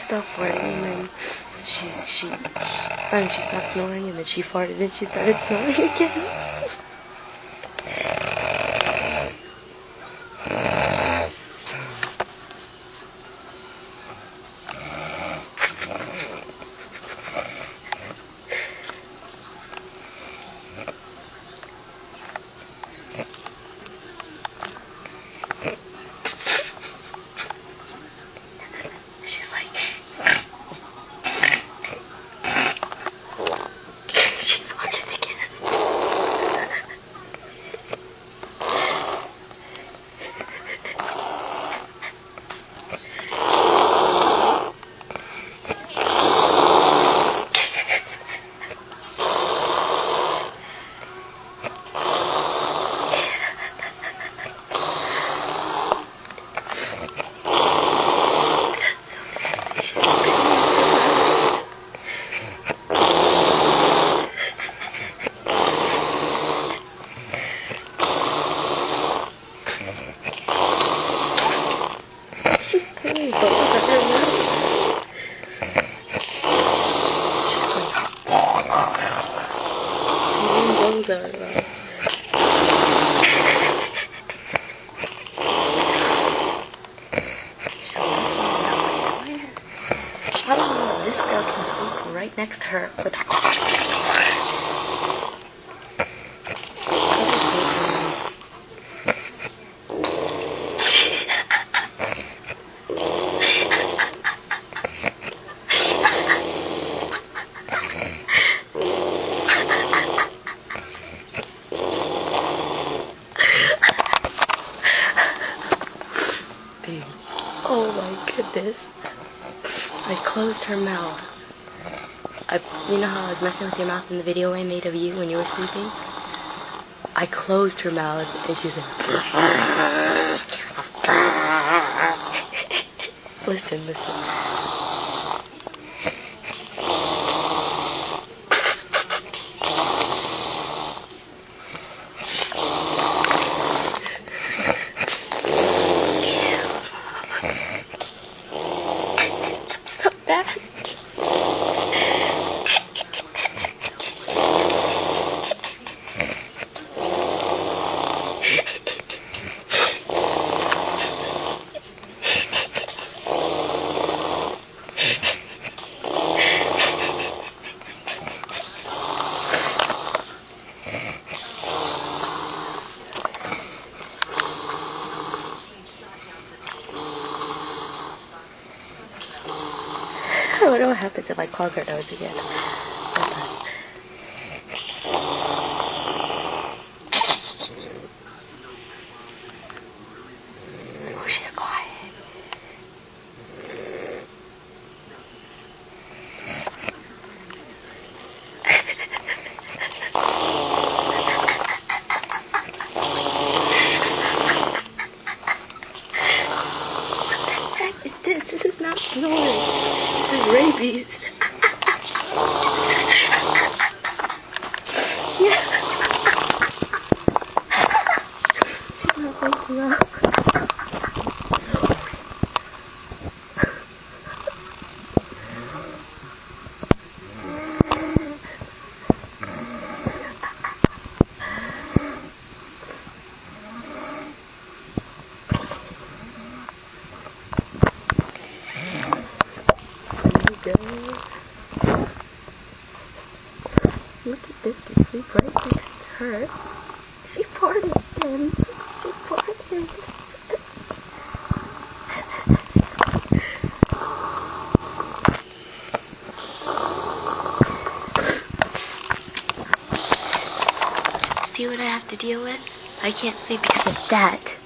stopped farting, and then she stopped snoring, and then she farted, and she started snoring again. She's like, she farted again. She's pulling bubbles out of her mouth. She's pulling bubbles out of her mouth. She's like, I don't know, this girl can sleep right next to her with her. Oh my goodness. I closed her mouth. You know how I was messing with your mouth in the video I made of you when you were sleeping? I closed her mouth and she's like, listen. So bad. I wonder what happens if I clog her nose again. Oh, she's quiet. What the heck is this? This is not snoring. This is rabies. Yeah. She's not waking up. Look at this, you sleep right next to her. She farted again. She farted. See what I have to deal with? I can't sleep because of that.